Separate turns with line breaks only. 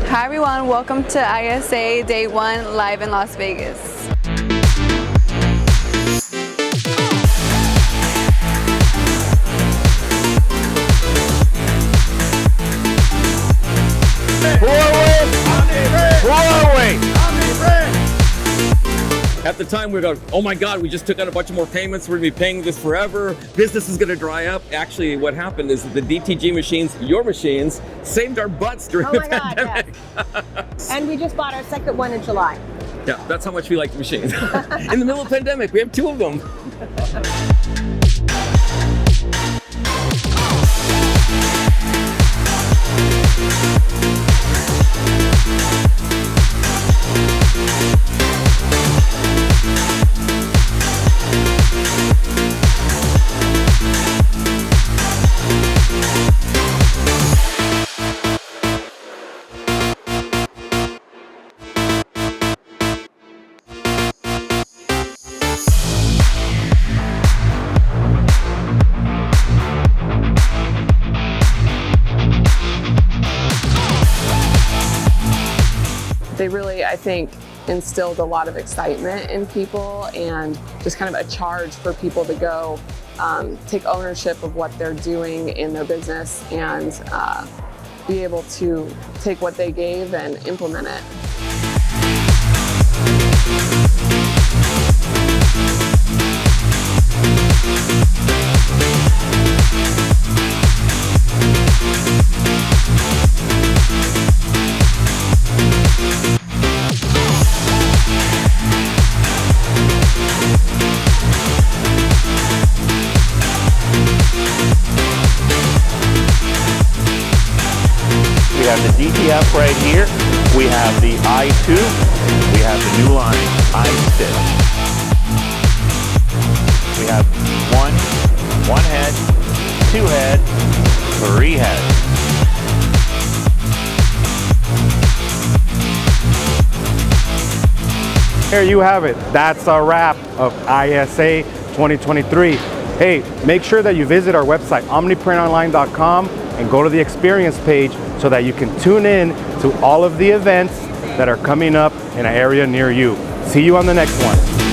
Hi everyone, welcome to ISA Day 1 live in Las Vegas.
At the time we go, oh my God, we just took out a bunch of more payments. We're gonna be paying this forever. Business is gonna dry up. Actually, what happened is the DTG machines, your machines, saved our butts during the pandemic.
Yeah. And we just bought our second one in July.
Yeah, that's how much we like the machines. In the middle of the pandemic, we have 2 of them.
They really, I think, instilled a lot of excitement in people and just kind of a charge for people to go take ownership of what they're doing in their business and be able to take what they gave and implement it.
We have the DTF right here. We have the I2. We have the new line, I6. We have one head, 2 head, 3 head.
There you have it. That's a wrap of ISA 2023. Hey, make sure that you visit our website, omniprintonline.com, and go to the experience page so that you can tune in to all of the events that are coming up in an area near you. See you on the next one.